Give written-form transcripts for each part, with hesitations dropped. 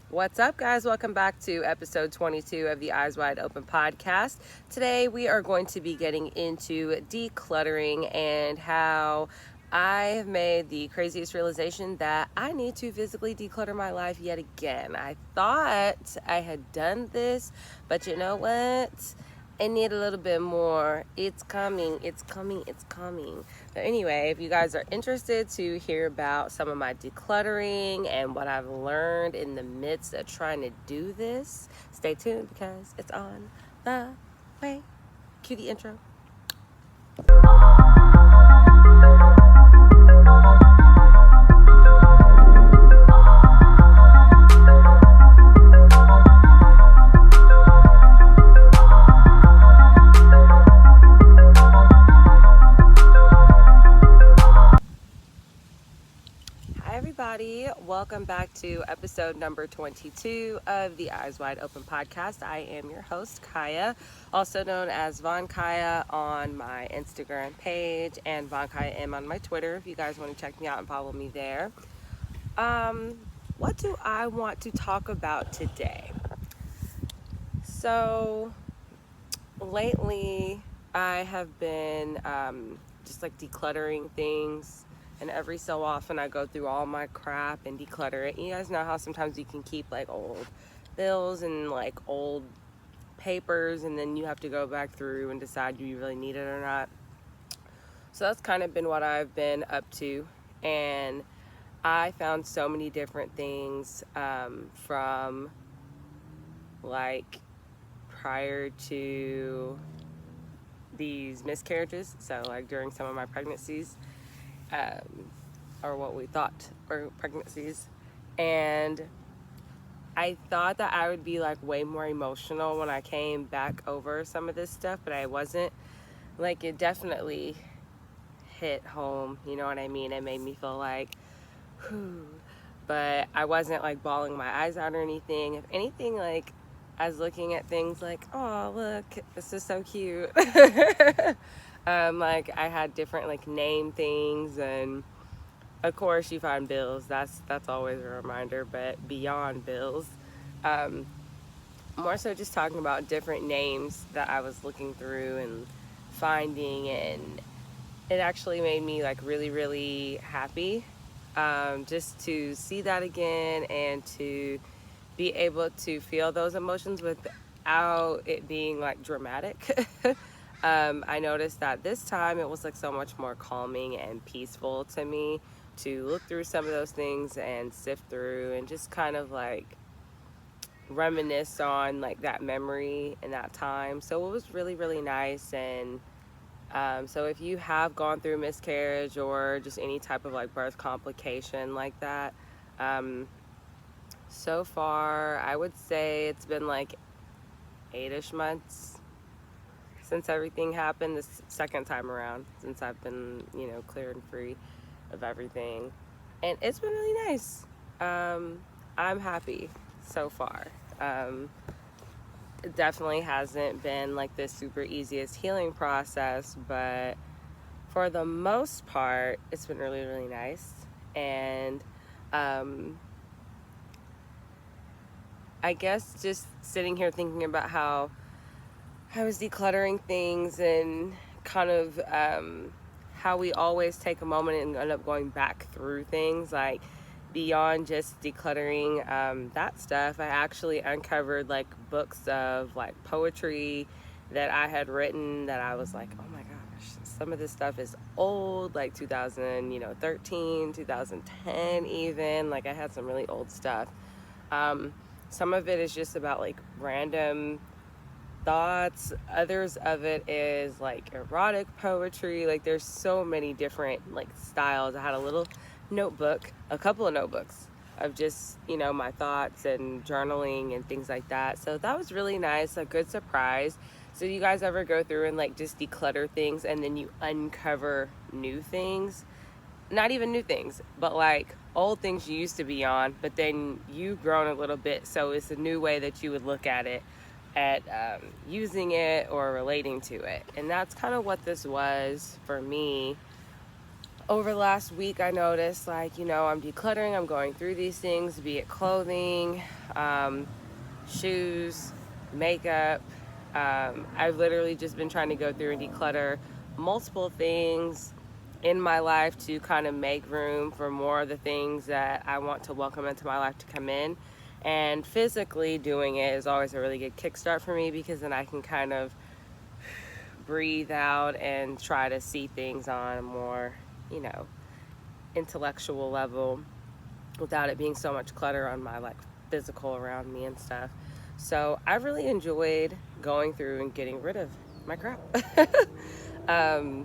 What's up, guys? Welcome back to episode 22 of the Eyes Wide Open podcast. Today we are going to be getting into decluttering and how I have made the craziest realization that I need to physically declutter my life yet again. I thought I had done this, but you know what? I need a little bit more. It's coming. So anyway, if you guys are interested to hear about some of my decluttering and what I've learned in the midst of trying to do this, stay tuned because it's on the way. Cue the intro. Welcome back to episode number 22 of the Eyes Wide Open podcast. I am your host, Kiah, also known as Von Kiah on my Instagram page and Von Kiah M on my Twitter if you guys want to check me out and follow me there. What do I want to talk about today? So lately I have been just like decluttering things. And every so often I go through all my crap and declutter it. You guys know how sometimes you can keep like old bills and like old papers and then you have to go back through and decide do you really need it or not. So that's kind of been what I've been up to. And I found so many different things from like prior to these miscarriages. So like during some of my pregnancies. Or what we thought were pregnancies, and I thought that I would be like way more emotional when I came back over some of this stuff, but I wasn't. Like, it definitely hit home, you know what I mean? It made me feel like, whew, but I wasn't like bawling my eyes out or anything. If anything, like, I was looking at things like, oh, look, this is so cute. Like I had different like name things, and of course you find bills. That's always a reminder, but beyond bills, more so just talking about different names that I was looking through and finding, and it actually made me like really, really happy, just to see that again and to be able to feel those emotions without it being like dramatic. I noticed that this time it was like so much more calming and peaceful to me to look through some of those things and sift through and just kind of like reminisce on like that memory and that time. So it was really, really nice. And so if you have gone through miscarriage or just any type of like birth complication like that, so far I would say it's been like 8-ish months since everything happened, this second time around, since I've been, clear and free of everything. And it's been really nice. I'm happy so far. It definitely hasn't been like the super easiest healing process, but for the most part, it's been really, really nice. And I guess just sitting here thinking about how I was decluttering things and kind of how we always take a moment and end up going back through things, like beyond just decluttering that stuff. I actually uncovered like books of like poetry that I had written that I was like, oh my gosh, some of this stuff is old, like 2013, 2010 even. Like I had some really old stuff. Some of it is just about like random thoughts. Others of it is like erotic poetry. Like there's so many different like styles. I had a little notebook, a couple of notebooks of just, my thoughts and journaling and things like that. So that was really nice, a good surprise. So you guys ever go through and like just declutter things and then you uncover new things? Not even new things, but like old things you used to be on, but then you've grown a little bit. So it's a new way that you would look at it, at using it or relating to it. And that's kind of what this was for me. over the last week, I noticed, like, I'm decluttering, I'm going through these things, be it clothing, shoes, makeup. I've literally just been trying to go through and declutter multiple things in my life to kind of make room for more of the things that I want to welcome into my life to come in. And physically doing it is always a really good kickstart for me, because then I can kind of breathe out and try to see things on a more, intellectual level without it being so much clutter on my like physical around me and stuff. So I really enjoyed going through and getting rid of my crap. Have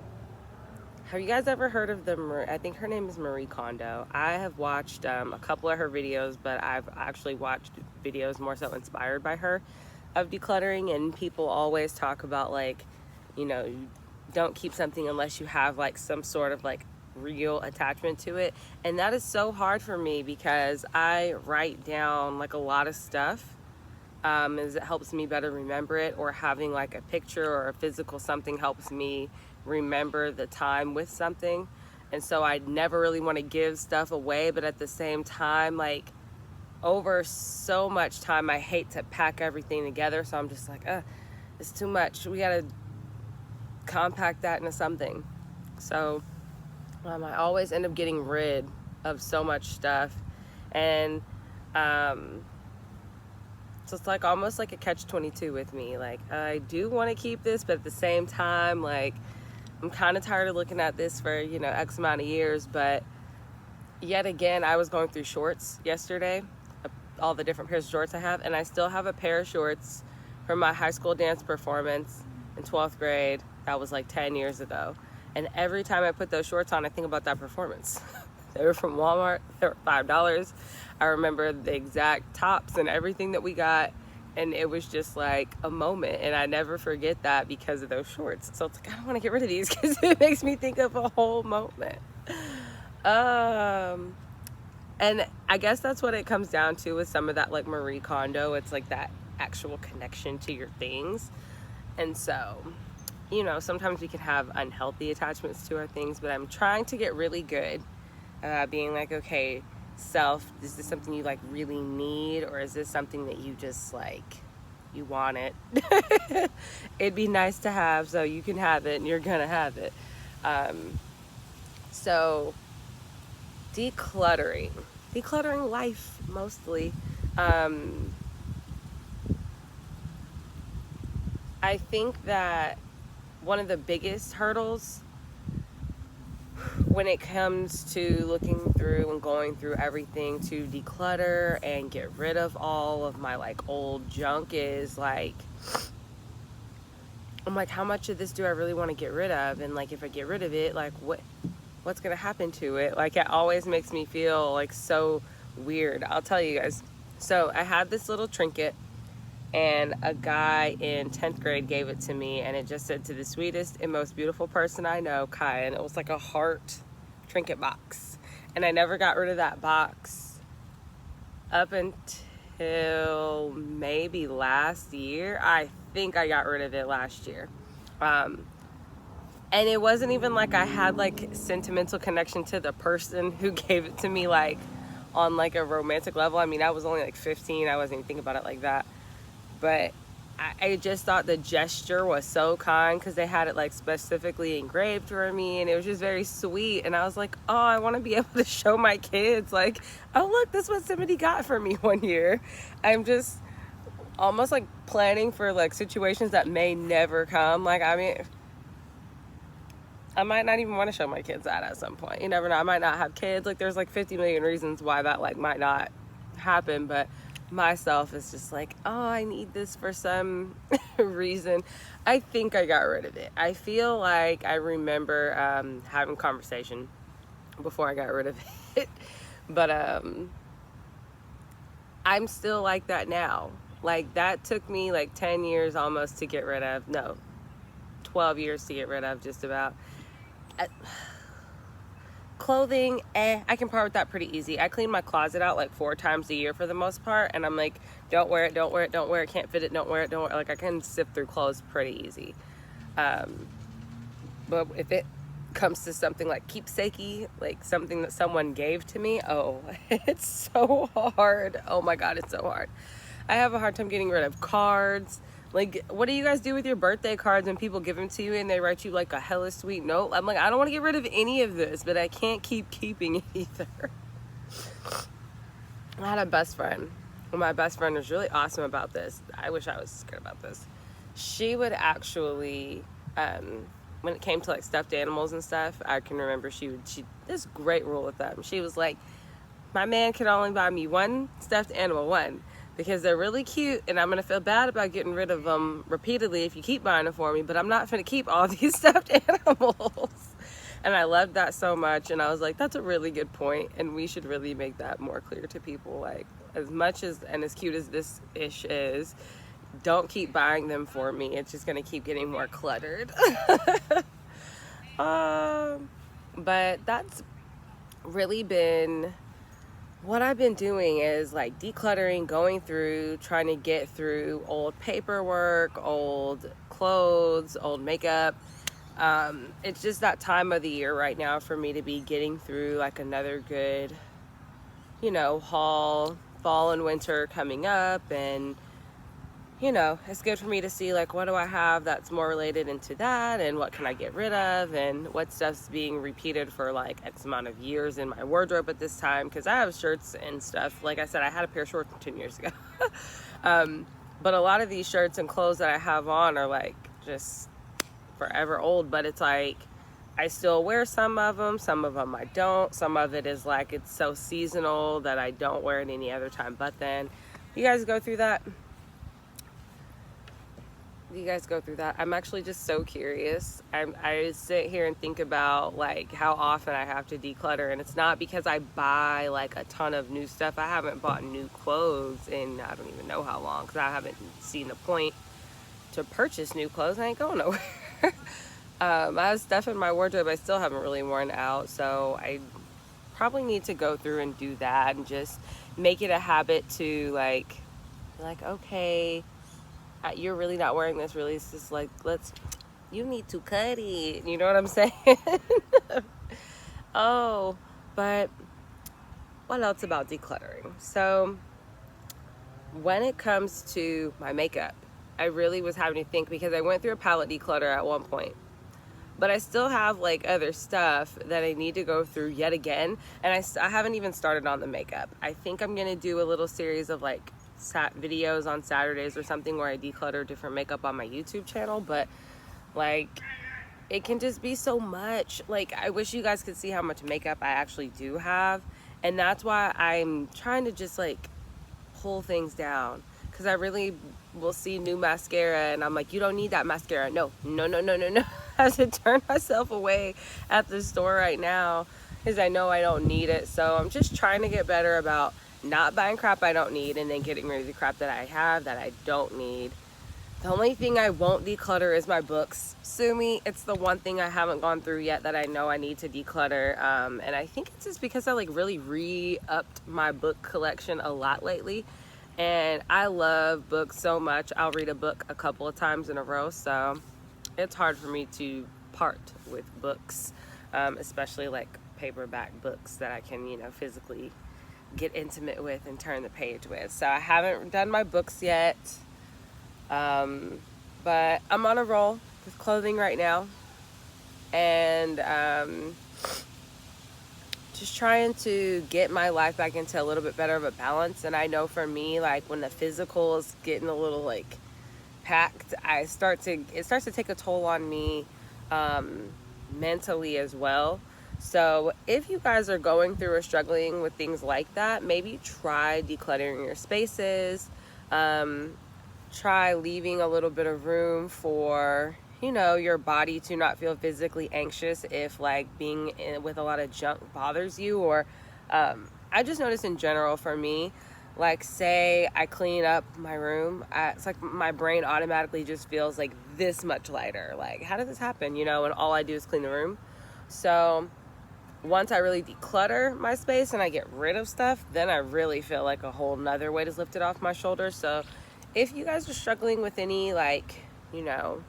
you guys ever heard of I think her name is Marie Kondo. I have watched a couple of her videos, but I've actually watched videos more so inspired by her of decluttering. And people always talk about, like, you don't keep something unless you have like some sort of like real attachment to it. And that is so hard for me, because I write down like a lot of stuff, as it helps me better remember it, or having like a picture or a physical something helps me remember the time with something. And so I never really want to give stuff away, but at the same time, like, over so much time, I hate to pack everything together. So I'm just like, it's too much, we gotta compact that into something. So I always end up getting rid of so much stuff. And so it's like almost like a catch-22 with me. Like, I do want to keep this, but at the same time, like, I'm kind of tired of looking at this for, X amount of years. But yet again, I was going through shorts yesterday, all the different pairs of shorts I have, and I still have a pair of shorts from my high school dance performance in 12th grade. That was like 10 years ago. And every time I put those shorts on, I think about that performance. They were from Walmart. They were $5. I remember the exact tops and everything that we got. And it was just like a moment. And I never forget that because of those shorts. So it's like, I don't want to get rid of these because it makes me think of a whole moment. And I guess that's what it comes down to with some of that, like Marie Kondo. It's like that actual connection to your things. And so, sometimes we can have unhealthy attachments to our things, but I'm trying to get really good being like, okay, self, is this something you like really need, or is this something that you just like, you want it? It'd be nice to have, so you can have it and you're gonna have it. So decluttering life mostly. I think that one of the biggest hurdles when it comes to looking through and going through everything to declutter and get rid of all of my like old junk is like, I'm like, how much of this do I really want to get rid of? And like, if I get rid of it, like what's gonna happen to it? Like, it always makes me feel like so weird. I'll tell you guys. So I had this little trinket, and a guy in 10th grade gave it to me, and it just said, "To the sweetest and most beautiful person I know, Kiah." And it was like a heart trinket box. And I never got rid of that box up until maybe last year. I think I got rid of it last year. And it wasn't even like I had like sentimental connection to the person who gave it to me, like on like a romantic level. I mean, I was only like 15. I wasn't even thinking about it like that. But I just thought the gesture was so kind, because they had it like specifically engraved for me, and it was just very sweet. And I was like, oh, I want to be able to show my kids, like, oh, look, this is what somebody got for me one year. I'm just almost like planning for like situations that may never come. Like, I mean, I might not even want to show my kids that at some point. You never know. I might not have kids. Like, there's like 50 million reasons why that like might not happen. But myself is just like, oh, I need this for some reason. I think I got rid of it. I feel like I remember having a conversation before I got rid of it. But I'm still like that now. Like, that took me like 10 years almost to get rid of. No, 12 years to get rid of, just about. Clothing, I can part with that pretty easy. I clean my closet out like 4 times a year for the most part, and I'm like, don't wear it, don't wear it, don't wear it, can't fit it, don't wear it, don't wear it. Like, I can sift through clothes pretty easy. But if it comes to something like keepsakey, like something that someone gave to me, oh, it's so hard. Oh my God, it's so hard. I have a hard time getting rid of cards. Like, what do you guys do with your birthday cards when people give them to you and they write you like a hella sweet note? I'm like, I don't want to get rid of any of this, but I can't keep keeping it either. I had a best friend. My best friend was really awesome about this. I wish I was good about this. She would actually, when it came to like stuffed animals and stuff, I can remember she this great rule with them. She was like, my man can only buy me one stuffed animal, one, because they're really cute and I'm going to feel bad about getting rid of them repeatedly if you keep buying them for me, but I'm not going to keep all these stuffed animals. And I loved that so much, and I was like, that's a really good point, and we should really make that more clear to people. Like, as much as and as cute as this ish is, don't keep buying them for me. It's just going to keep getting more cluttered. But that's really been what I've been doing, is like decluttering, going through, trying to get through old paperwork, old clothes, old makeup. It's just that time of the year right now for me to be getting through like another good, you know, fall and winter coming up, and you know, it's good for me to see like what do I have that's more related into that, and what can I get rid of, and what stuff's being repeated for like X amount of years in my wardrobe at this time, because I have shirts and stuff. Like I said, I had a pair of shorts 10 years ago. But a lot of these shirts and clothes that I have on are like just forever old, but it's like I still wear some of them I don't. Some of it is like it's so seasonal that I don't wear it any other time but then. You guys go through that? You guys go through that? I'm actually just so curious. I sit here and think about like how often I have to declutter, and it's not because I buy like a ton of new stuff. I haven't bought new clothes in I don't even know how long, because I haven't seen the point to purchase new clothes. I ain't going nowhere. I have stuff in my wardrobe I still haven't really worn out, so I probably need to go through and do that and just make it a habit to like okay, you're really not wearing this, really. It's just like, you need to cut it, you know what I'm saying? Oh, but what else about decluttering? So when it comes to my makeup, I really was having to think, because I went through a palette declutter at one point, but I still have like other stuff that I need to go through yet again, and I haven't even started on the makeup. I think I'm gonna do a little series of like videos on Saturdays or something where I declutter different makeup on my YouTube channel, but like it can just be so much. Like, I wish you guys could see how much makeup I actually do have, and that's why I'm trying to just like pull things down, because I really will see new mascara and I'm like, you don't need that mascara. No. I have to turn myself away at the store right now because I know I don't need it. So I'm just trying to get better about not buying crap I don't need and then getting rid of the crap that I have that I don't need. The only thing I won't declutter is my books. Sue me, it's the one thing I haven't gone through yet that I know I need to declutter. And I think it's just because I like really re-upped my book collection a lot lately. And I love books so much. I'll read a book a couple of times in a row. So it's hard for me to part with books, especially like paperback books that I can, you know, physically get intimate with and turn the page with. So I haven't done my books yet. But I'm on a roll with clothing right now, and just trying to get my life back into a little bit better of a balance. And I know for me, like when the physical is getting a little like packed, it starts to take a toll on me mentally as well. So if you guys are going through or struggling with things like that, maybe try decluttering your spaces. Try leaving a little bit of room for, you know, your body to not feel physically anxious if like being with a lot of junk bothers you. Or I just noticed in general for me, like say I clean up my room, it's like my brain automatically just feels like this much lighter. Like, how did this happen, you know, and all I do is clean the room. So once I really declutter my space and I get rid of stuff, then I really feel like a whole nother weight is lifted off my shoulders. So if you guys are struggling with any like, you know,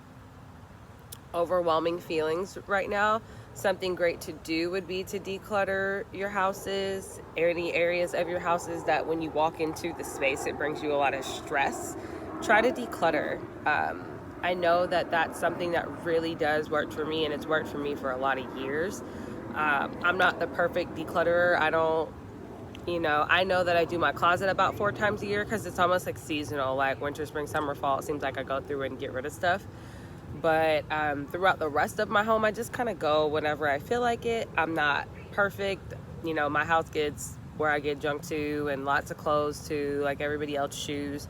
overwhelming feelings right now, something great to do would be to declutter your houses, any areas of your houses that when you walk into the space, it brings you a lot of stress. Try to declutter. I know that that's something that really does work for me, and it's worked for me for a lot of years. I'm not the perfect declutterer. I know that I do my closet about 4 times a year because it's almost like seasonal, like winter, spring, summer, fall. It seems like I go through and get rid of stuff. But throughout the rest of my home, I just kind of go whenever I feel like it. I'm not perfect. My house gets where I get junk to, and lots of clothes too, like everybody else, shoes.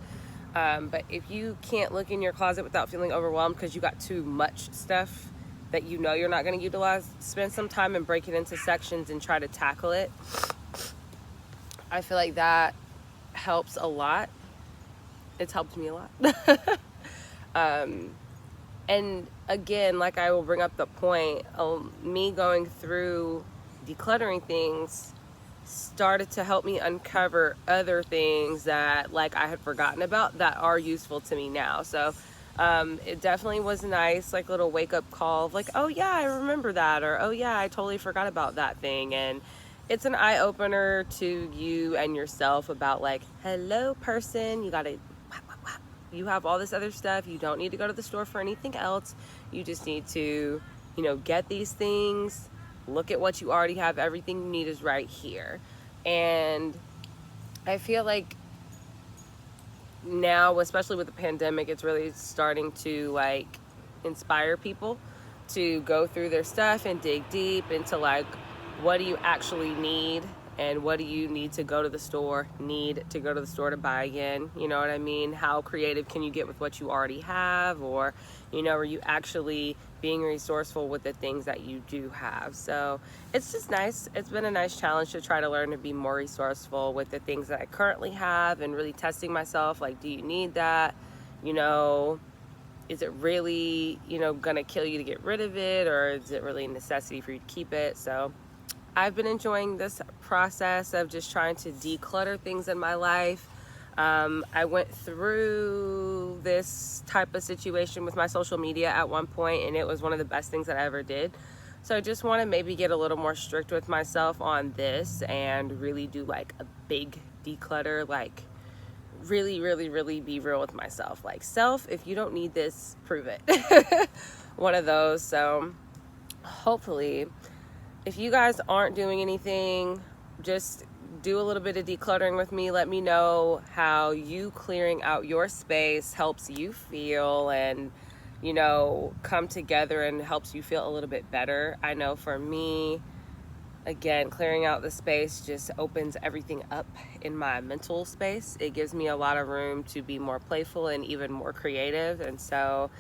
But if you can't look in your closet without feeling overwhelmed because you got too much stuff that you're not going to utilize, spend some time and break it into sections and try to tackle it. I feel like that helps a lot. It's helped me a lot. And again, like I will bring up the point, me going through decluttering things started to help me uncover other things that like I had forgotten about that are useful to me now. So it definitely was a nice like little wake up call of like, oh yeah, I remember that, or oh yeah, I totally forgot about that thing. And it's an eye opener to you and yourself about like, hello person, you have all this other stuff. You don't need to go to the store for anything else. You just need to, get these things. Look at what you already have. Everything you need is right here. And I feel like now, especially with the pandemic, it's really starting to like inspire people to go through their stuff and dig deep into like, what do you actually need? And what do you need to go to the store to buy again? You know what I mean? How creative can you get with what you already have? Or, are you actually being resourceful with the things that you do have? So it's just nice. It's been a nice challenge to try to learn to be more resourceful with the things that I currently have and really testing myself. Like, do you need that? Is it really, gonna kill you to get rid of it? Or is it really a necessity for you to keep it? So I've been enjoying this process of just trying to declutter things in my life. I went through this type of situation with my social media at one point, and it was one of the best things that I ever did. So I just want to maybe get a little more strict with myself on this and really do like a big declutter, like really, really, really be real with myself. Like, self, if you don't need this, prove it. One of those. So hopefully, if you guys aren't doing anything, just do a little bit of decluttering with me. Let me know how you clearing out your space helps you feel and, come together and helps you feel a little bit better. I know for me, again, clearing out the space just opens everything up in my mental space. It gives me a lot of room to be more playful and even more creative. And so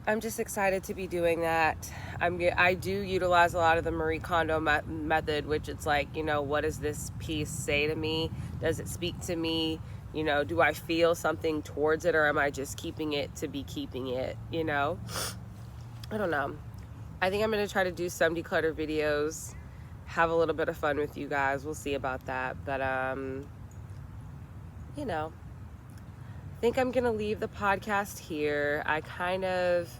I'm just excited to be doing that. I do utilize a lot of the Marie Kondo method, which it's like, what does this piece say to me? Does it speak to me? Do I feel something towards it, or am I just keeping it to be keeping it? I don't know. I think I'm going to try to do some declutter videos, have a little bit of fun with you guys. We'll see about that. But, I think I'm gonna leave the podcast here. I kind of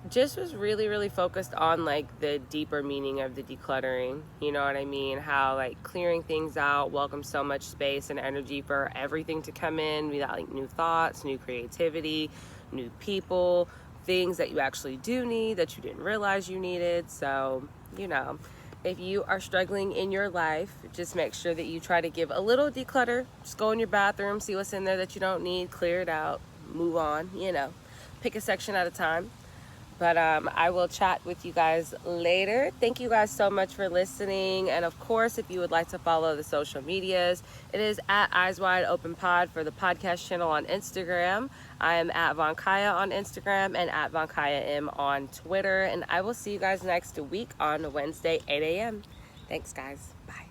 just was really, really focused on like the deeper meaning of the decluttering. You know what I mean? How like clearing things out welcomes so much space and energy for everything to come in. We got like new thoughts, new creativity, new people, things that you actually do need that you didn't realize you needed. So, if you are struggling in your life, just make sure that you try to give a little declutter. Just go in your bathroom, see what's in there that you don't need, clear it out, move on, pick a section at a time. But I will chat with you guys later. Thank you guys so much for listening. And of course, if you would like to follow the social medias, it is at Eyes Wide Open Pod for the podcast channel on Instagram. I am at Von Kiah on Instagram and at Von Kiah M on Twitter. And I will see you guys next week on Wednesday, 8 a.m. Thanks, guys. Bye.